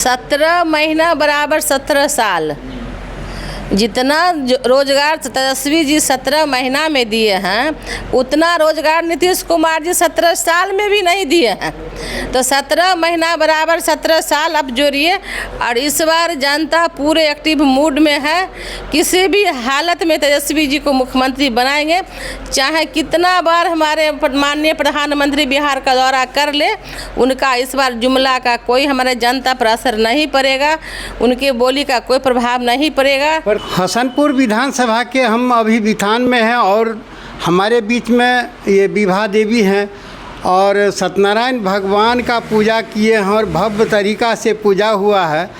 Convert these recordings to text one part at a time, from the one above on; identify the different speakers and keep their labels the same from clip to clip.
Speaker 1: 17 महीना बराबर 17 साल। जितना रोजगार तेजस्वी जी 17 महीना में दिए हैं उतना रोजगार नीतीश कुमार जी 17 साल में भी नहीं दिए हैं। तो 17 महीना बराबर 17 साल अब जोड़िए। और इस बार जनता पूरे एक्टिव मूड में है। किसी भी हालत में तेजस्वी जी को मुख्यमंत्री बनाएंगे, चाहे कितना बार हमारे माननीय प्रधानमंत्री बिहार का दौरा कर ले, उनका इस बार जुमला का कोई हमारे जनता पर असर नहीं पड़ेगा, उनके बोली का कोई प्रभाव नहीं पड़ेगा।
Speaker 2: हसनपुर विधानसभा के हम अभी विधान में हैं और हमारे बीच में ये विभा देवी हैं और सत्यनारायण भगवान का पूजा किए हैं और भव्य तरीक़ा से पूजा हुआ है।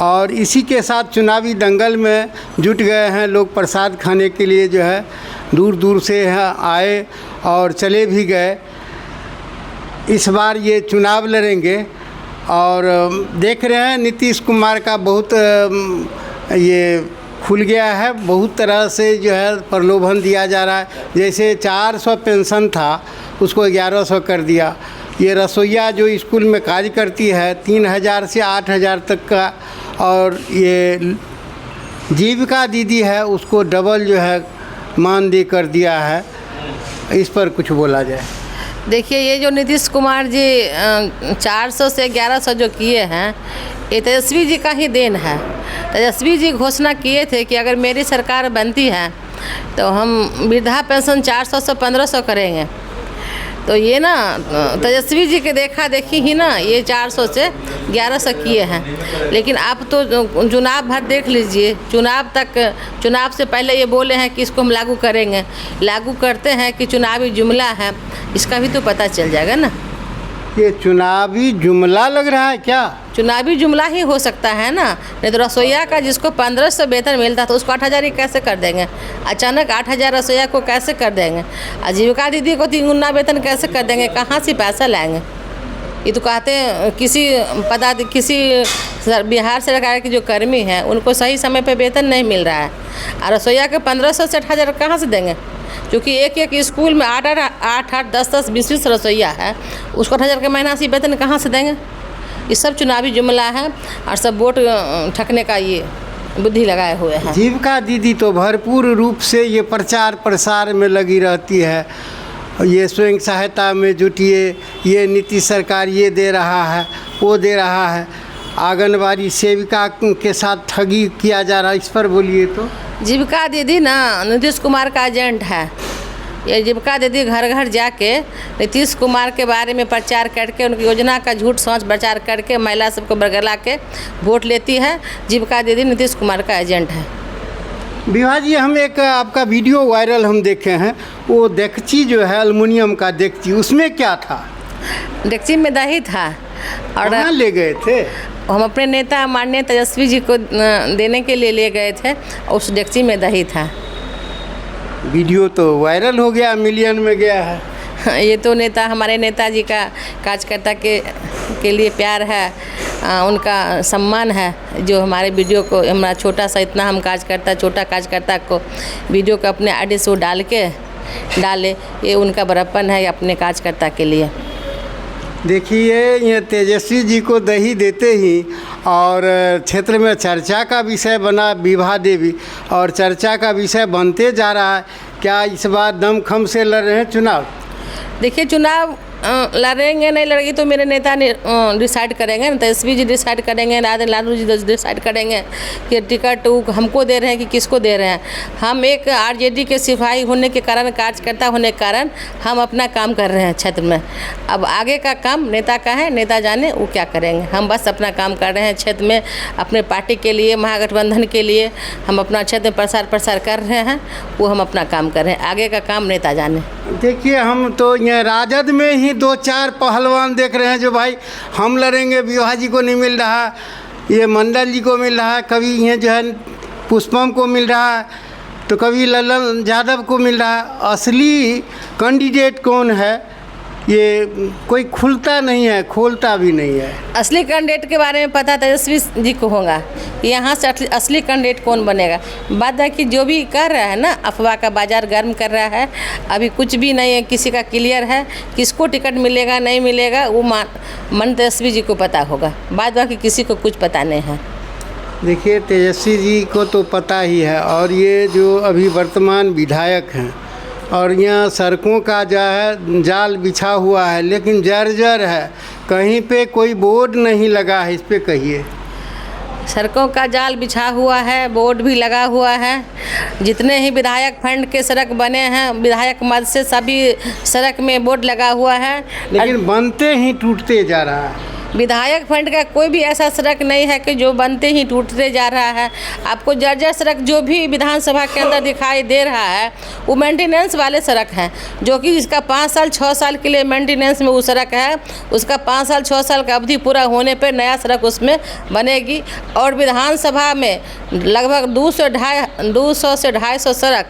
Speaker 2: और इसी के साथ चुनावी दंगल में जुट गए हैं लोग। प्रसाद खाने के लिए जो है दूर दूर से आए और चले भी गए। इस बार ये चुनाव लड़ेंगे और देख रहे हैं नीतीश कुमार का बहुत ये खुल गया है। बहुत तरह से जो है प्रलोभन दिया जा रहा है। जैसे 400 पेंशन था उसको 1100 कर दिया। ये रसोइया जो स्कूल में कार्य करती है 3000 से 8000 तक का, और ये जीविका दीदी है उसको डबल जो है मानदेय कर दिया है। इस पर कुछ बोला जाए।
Speaker 1: देखिए, ये जो नीतीश कुमार जी 400 से 1100 जो किए हैं ये तेजस्वी जी का ही देन है। तेजस्वी जी घोषणा किए थे कि अगर मेरी सरकार बनती है तो हम वृद्धा पेंशन 400 से 1500 करेंगे। तो ये ना तेजस्वी जी के देखा देखी ही ना ये 400 से 1100 किए हैं। लेकिन आप तो चुनाव भर देख लीजिए, चुनाव से पहले ये बोले हैं कि इसको हम लागू करेंगे, लागू करते हैं कि चुनावी जुमला है, इसका भी तो पता चल जाएगा ना।
Speaker 2: ये चुनावी जुमला लग रहा है क्या?
Speaker 1: चुनावी जुमला ही हो सकता है ना। नहीं तो रसोइया का जिसको 1500 वेतन मिलता था उसको 8000 ही कैसे कर देंगे? अचानक 8000 रसोइया को कैसे कर देंगे? आजीविका दीदी को 3 गुना वेतन कैसे कर देंगे? कहाँ से पैसा लाएंगे? ये तो कहते हैं किसी बिहार सरकार के जो कर्मी हैं उनको सही समय पे वेतन नहीं मिल रहा है, और रसोइया के 1500 से 8000 कहाँ से देंगे? क्योंकि एक स्कूल में 8 10 20 रसोइया है, उसको 8000 के महीना से वेतन कहाँ से देंगे? ये सब चुनावी जुमला है और सब वोट ठगने का ये बुद्धि लगाए हुए हैं।
Speaker 2: जीविका दीदी तो भरपूर रूप से ये प्रचार प्रसार में लगी रहती है। ये स्वयं सहायता में जुटिए, ये नीतीश सरकार ये दे रहा है वो दे रहा है। आंगनबाड़ी सेविका के साथ ठगी किया जा रहा है, इस पर बोलिए तो।
Speaker 1: जीविका दीदी ना नीतीश कुमार का एजेंट है। ये जीविका दीदी घर घर जाके नीतीश कुमार के बारे में प्रचार करके उनकी योजना का झूठ सच प्रचार करके महिला सबको बरगला के वोट लेती है। जीविका दीदी नीतीश कुमार का एजेंट है।
Speaker 2: विभा जी, हम एक आपका वीडियो वायरल हम देखे हैं, वो डेगची जो है एल्युमिनियम का डेगची, उसमें क्या था?
Speaker 1: डेगची में दही था और
Speaker 2: कहाँ ले गए थे?
Speaker 1: हम अपने नेता माननीय तेजस्वी जी को देने के लिए ले गए थे और उस डेगची में दही था।
Speaker 2: वीडियो तो वायरल हो गया, मिलियन में गया है।
Speaker 1: ये तो नेता नेताजी का कार्यकर्ता के लिए प्यार है, उनका सम्मान है जो हमारे वीडियो को हमारा छोटा सा इतना हम छोटा कार्यकर्ता को वीडियो को अपने आईडी से डाले, ये उनका बड़प्पन है अपने कार्यकर्ता के लिए।
Speaker 2: देखिए, ये तेजस्वी जी को दही देते ही और क्षेत्र में चर्चा का विषय बना विभा देवी, और चर्चा का विषय बनते जा रहा है। क्या इस बार दमखम से लड़ रहे हैं चुनाव?
Speaker 1: देखिए, चुनाव लड़ेंगे नहीं लड़ेगी तो मेरे नेता डिसाइड करेंगे ना। तेजस्वी जी डिसाइड करेंगे, लालू जी डिसाइड करेंगे कि टिकट हमको दे रहे हैं कि किसको दे रहे हैं। हम एक आरजेडी के सिपाही होने के कारण, कार्यकर्ता होने के कारण हम अपना काम कर रहे हैं क्षेत्र में। अब आगे का काम नेता का है, नेता जाने वो क्या करेंगे। हम बस अपना काम कर रहे हैं क्षेत्र में, अपने पार्टी के लिए, महागठबंधन के लिए हम अपना क्षेत्र में प्रसार कर रहे हैं, वो हम अपना काम कर रहे हैं। आगे का काम नेता जाने।
Speaker 2: देखिए, हम तो ये राजद में ही 2-4 पहलवान देख रहे हैं जो भाई हम लड़ेंगे, विभा जी को नहीं मिल रहा, ये मंडल जी को मिल रहा है, कभी ये जो है पुष्पम को मिल रहा है, तो कभी ललन यादव को मिल रहा है। असली कैंडिडेट कौन है ये कोई खुलता नहीं है, खोलता भी नहीं है।
Speaker 1: असली कैंडिडेट के बारे में पता तेजस्वी जी को होगा, यहाँ से असली कैंडिडेट कौन बनेगा। बात है कि जो भी कर रहा है ना, अफवाह का बाजार गर्म कर रहा है, अभी कुछ भी नहीं है, किसी का क्लियर है, किसको टिकट मिलेगा नहीं मिलेगा वो मन तेजस्वी जी को पता होगा, बाद बाकी किसी को कुछ पता नहीं है।
Speaker 2: देखिए तेजस्वी जी को तो पता ही है, और ये जो अभी वर्तमान विधायक हैं, और यहाँ सड़कों का जो है जाल बिछा हुआ है, लेकिन जर्जर है, कहीं पे कोई बोर्ड नहीं लगा है। इस पे कहिए।
Speaker 1: सड़कों का जाल बिछा हुआ है, बोर्ड भी लगा हुआ है। जितने ही विधायक फंड के सड़क बने हैं, विधायक मद से सभी सड़क में बोर्ड लगा हुआ है,
Speaker 2: लेकिन बनते ही टूटते जा रहा है।
Speaker 1: विधायक फंड का कोई भी ऐसा सड़क नहीं है कि जो बनते ही टूटते जा रहा है। आपको जर्जर सड़क जो भी विधानसभा के अंदर दिखाई दे रहा है वो मेंटेनेंस वाले सड़क हैं, जो कि जिसका 5 साल 6 साल के लिए मेंटेनेंस में वो सड़क है, उसका 5 साल 6 साल का अवधि पूरा होने पर नया सड़क उसमें बनेगी। और विधानसभा में लगभग 200 से 250 सड़क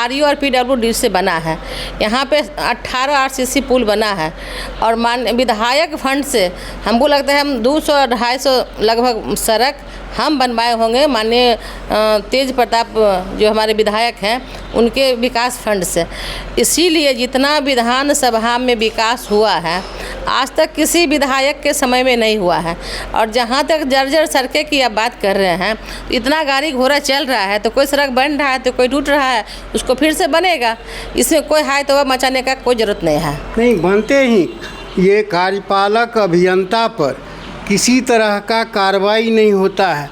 Speaker 1: RU और PWD से बना है। यहाँ पे 18 RCC पुल बना है, और विधायक फंड से हमको लगता है हम 200-250 लगभग सड़क हम बनवाए होंगे, माननीय तेज प्रताप जो हमारे विधायक हैं उनके विकास फंड से। इसीलिए जितना विधानसभा में विकास हुआ है आज तक किसी विधायक के समय में नहीं हुआ है। और जहाँ तक जर्जर सड़कें की आप बात कर रहे हैं, इतना गाड़ी घोड़ा चल रहा है, तो कोई सड़क बन रहा है तो कोई टूट रहा है, उसको फिर से बनेगा, इसमें कोई हाय तौबा मचाने का कोई ज़रूरत नहीं है।
Speaker 2: नहीं बनते ही ये कार्यपालक अभियंता पर किसी तरह का कार्रवाई नहीं होता है।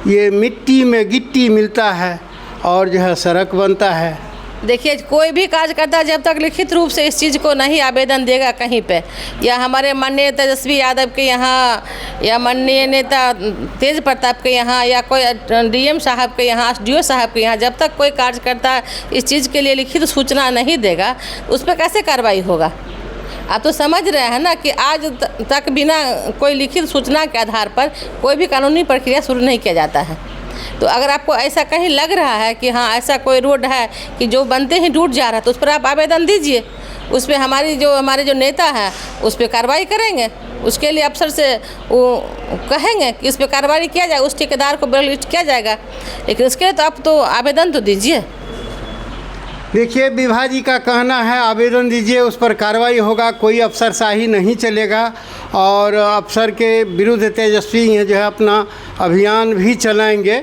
Speaker 2: ये मिट्टी में गिट्टी मिलता है और जो है सड़क बनता है।
Speaker 1: देखिए कोई भी कार्यकर्ता जब तक लिखित रूप से इस चीज़ को नहीं आवेदन देगा कहीं पे, या हमारे माननीय तेजस्वी यादव के यहाँ, या माननीय नेता तेज प्रताप के यहाँ, या कोई DM साहब के यहाँ, SDO साहब के यहाँ, जब तक कोई कार्यकर्ता इस चीज़ के लिए लिखित सूचना नहीं देगा उस पर कैसे कार्रवाई होगा। आप तो समझ रहे हैं ना कि आज तक बिना कोई लिखित सूचना के आधार पर कोई भी कानूनी प्रक्रिया शुरू नहीं किया जाता है। तो अगर आपको ऐसा कहीं लग रहा है कि हाँ ऐसा कोई रोड है कि जो बनते ही टूट जा रहा है, तो उस पर आप आवेदन दीजिए, उस पर हमारे जो नेता हैं उस पर कार्रवाई करेंगे। उसके लिए अफसर से वो कहेंगे कि इस पर कार्रवाई किया जाए, उस ठेकेदार को ब्लैकलिस्ट किया जाएगा, लेकिन उसके लिए तो आप तो आवेदन तो दीजिए।
Speaker 2: देखिए विभा जी का कहना है आवेदन दीजिए, उस पर कार्रवाई होगा, कोई अफसरशाही नहीं चलेगा। और अफसर के विरुद्ध तेजस्वी जो है अपना अभियान भी चलाएंगे।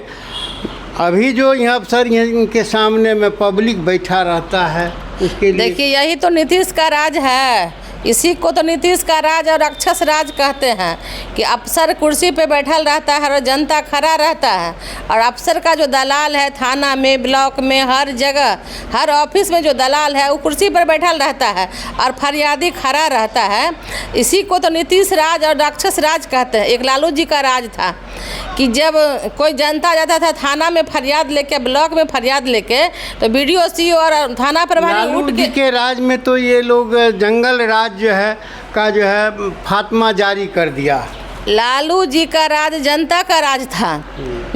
Speaker 2: अभी जो यहाँ अफसर इनके सामने में पब्लिक बैठा रहता है उसके लिए
Speaker 1: देखिए यही तो नीतीश का राज है, इसी को तो नीतीश का राज और राक्षस राज कहते हैं कि अफसर कुर्सी पे बैठल रहता है और जनता खड़ा रहता है। और अफसर का जो दलाल है थाना में, ब्लॉक में, हर जगह, हर ऑफिस में जो दलाल है वो कुर्सी पर बैठल रहता है और फरियादी खड़ा रहता है। इसी को तो नीतीश राज और राक्षस राज कहते हैं। एक लालू जी का राज था कि जब कोई जनता जाता था थाना में फरियाद लेके, ब्लॉक में फरियाद लेके, तो BDO CO और थाना प्रभारी उठ
Speaker 2: के राज में तो ये लोग जंगल राज जो है का जो है फातमा जारी कर दिया।
Speaker 1: लालू जी का राज जनता का राज था।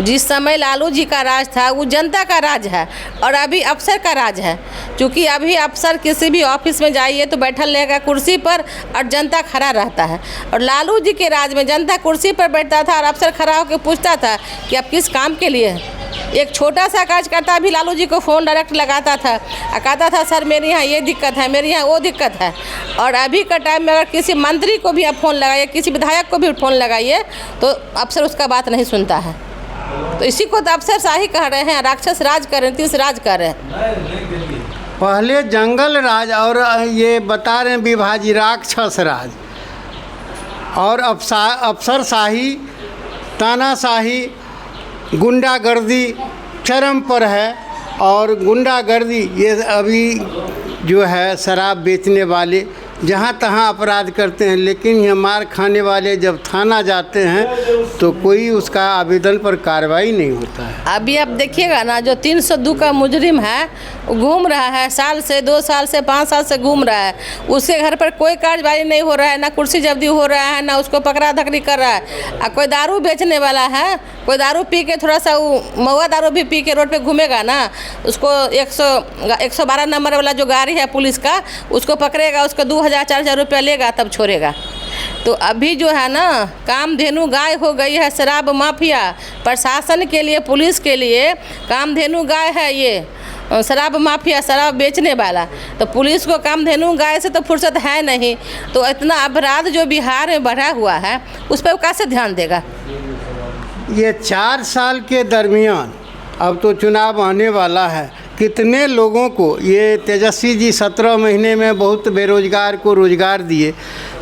Speaker 1: जिस समय लालू जी का राज था वो जनता का राज है, और अभी अफसर का राज है। क्योंकि अभी अफसर किसी भी ऑफिस में जाइए तो बैठल रहेगा कुर्सी पर और जनता खड़ा रहता है। और लालू जी के राज में जनता कुर्सी पर बैठता था और अफसर खड़ा होकर पूछता था कि आप किस काम के लिए हैं। एक छोटा सा कार्यकर्ता भी लालू जी को फ़ोन डायरेक्ट लगाता था और कहता था सर मेरे यहाँ ये दिक्कत है, मेरे यहाँ वो दिक्कत है। और अभी का टाइम में अगर किसी मंत्री को भी आप फ़ोन लगाइए, किसी विधायक को भी फ़ोन लगाइए, तो अफसर उसका बात नहीं सुनता है। तो इसी को तो अफसर शाही कह रहे हैं, राक्षस राज कर रहे हैं, नीतीश राज कर रहे हैं।
Speaker 2: पहले जंगल राज और ये बता रहे हैं विभा जी राक्षस राज, और अफसरशाही, तानाशाही, गुंडागर्दी चरम पर है। और गुंडागर्दी ये अभी जो है शराब बेचने वाले जहाँ तहाँ अपराध करते हैं, लेकिन ये मार खाने वाले जब थाना जाते हैं तो कोई उसका आवेदन पर कार्रवाई नहीं होता है।
Speaker 1: अभी आप देखिएगा ना, जो 302 का मुजरिम है वो घूम रहा है, साल से 2 साल से 5 साल से घूम रहा है, उसके घर पर कोई कार्रवाई नहीं हो रहा है, ना कुर्सी जब्ती हो रहा है, ना उसको पकड़ा धकड़ी कर रहा है। कोई दारू बेचने वाला है, कोई दारू पी के थोड़ा सा वो महुआ दारू भी पी के रोड पे घूमेगा ना, उसको 112 नंबर वाला जो गाड़ी है पुलिस का, उसको पकड़ेगा, उसको 2000 2000 4000 रुपया लेगा तब छोड़ेगा। तो अभी जो है ना कामधेनु गाय हो गई है शराब माफिया। प्रशासन के लिए, पुलिस के लिए कामधेनु गाय है ये शराब माफिया, शराब बेचने वाला। तो पुलिस को कामधेनु गाय से तो फुर्सत है नहीं, तो इतना अपराध जो बिहार में बढ़ा हुआ है उस पर कैसे ध्यान देगा।
Speaker 2: ये 4 साल के दरमियान, अब तो चुनाव आने वाला है, कितने लोगों को ये तेजस्वी जी 17 महीने में बहुत बेरोजगार को रोजगार दिए,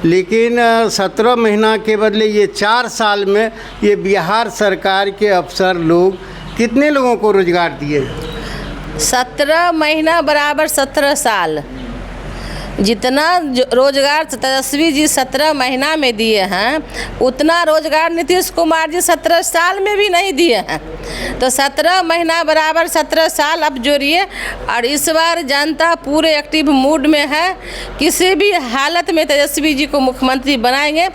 Speaker 2: लेकिन 17 महीना के बदले ये 4 साल में ये बिहार सरकार के अफसर लोग कितने लोगों को रोजगार दिए।
Speaker 1: 17 महीना बराबर 17 साल। जितना रोजगार तेजस्वी जी 17 महीना में दिए हैं उतना रोजगार नीतीश कुमार जी 17 साल में भी नहीं दिए हैं। तो 17 महीना बराबर 17 साल आप जोड़िए। और इस बार जनता पूरे एक्टिव मूड में है, किसी भी हालत में तेजस्वी जी को मुख्यमंत्री बनाएंगे।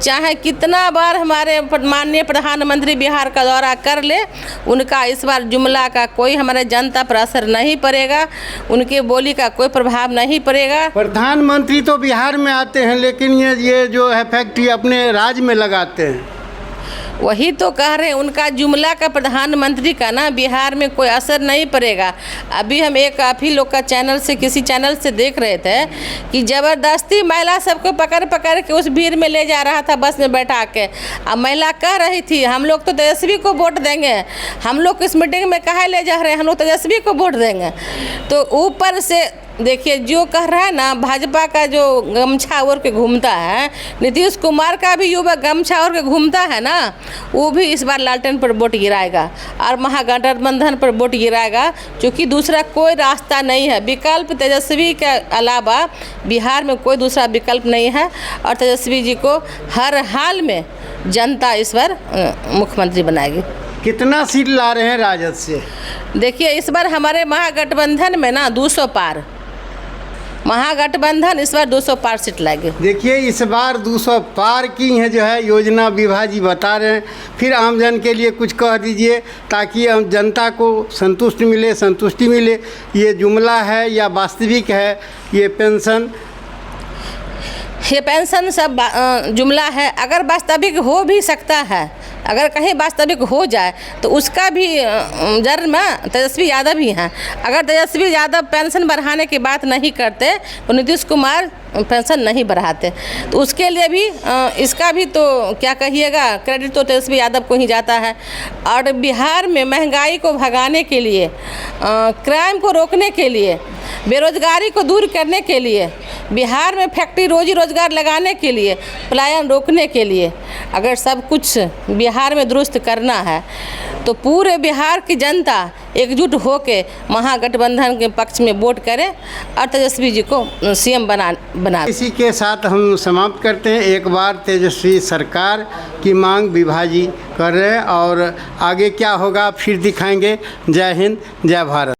Speaker 1: चाहे कितना बार हमारे माननीय प्रधानमंत्री बिहार का दौरा कर ले, उनका इस बार जुमला का कोई हमारे जनता पर असर नहीं पड़ेगा, उनके बोली का कोई प्रभाव नहीं पड़ेगा।
Speaker 2: प्रधानमंत्री तो बिहार में आते हैं, लेकिन ये जो है फैक्ट्री अपने राज्य में लगाते हैं।
Speaker 1: वही तो कह रहे हैं, उनका जुमला का प्रधानमंत्री का ना बिहार में कोई असर नहीं पड़ेगा। अभी हम एक आप ही लोग का चैनल से, किसी चैनल से देख रहे थे कि ज़बरदस्ती महिला सबको पकड़ पकड़ के उस भीड़ में ले जा रहा था बस में बैठा के। अब महिला कह रही थी हम लोग तो तेजस्वी को वोट देंगे, हम लोग इस मीटिंग में काहे ले जा रहे हैं, हम लोग तेजस्वी को वोट देंगे। तो ऊपर से देखिए जो कह रहा है ना, भाजपा का जो गमछा ओढ़ के घूमता है, नीतीश कुमार का भी युवक गमछा ओढ़ के घूमता है ना, वो भी इस बार लालटेन पर वोट गिराएगा और महागठबंधन पर वोट गिराएगा, क्योंकि दूसरा कोई रास्ता नहीं है। विकल्प तेजस्वी के अलावा बिहार में कोई दूसरा विकल्प नहीं है और तेजस्वी जी को हर हाल में जनता इस बार मुख्यमंत्री बनाएगी।
Speaker 2: कितना सीट ला रहे हैं राजद से?
Speaker 1: देखिए इस बार हमारे महागठबंधन में ना 200 पार, महागठबंधन इस बार 200 पार सीट लाएगी।
Speaker 2: देखिए इस बार 200 पार की है जो है योजना विभाजी बता रहे हैं। फिर आमजन के लिए कुछ कह दीजिए ताकि हम जनता को संतुष्टि मिले। ये जुमला है या वास्तविक है? ये पेंशन सब जुमला है। अगर वास्तविक हो भी सकता है, अगर कहीं वास्तविक हो जाए तो उसका भी जड़ में तेजस्वी यादव ही हैं। अगर तेजस्वी यादव पेंशन बढ़ाने की बात नहीं करते तो नीतीश कुमार पेंशन नहीं बढ़ाते। तो उसके लिए भी इसका भी तो क्या कहिएगा, क्रेडिट तो तेजस्वी यादव को ही जाता है। और बिहार में महंगाई को भगाने के लिए, क्राइम को रोकने के लिए, बेरोजगारी को दूर करने के लिए, बिहार में फैक्ट्री रोजी रोजगार लगाने के लिए, पलायन रोकने के लिए, अगर सब कुछ बिहार में दुरुस्त करना है तो पूरे बिहार की जनता एकजुट होकर महागठबंधन के पक्ष में वोट करे और तेजस्वी जी को सीएम बना। इसी के साथ हम समाप्त करते हैं। एक बार तेजस्वी सरकार की मांग विभाजी कर रहे हैं और आगे क्या होगा फिर दिखाएंगे। जय हिंद, जय भारत।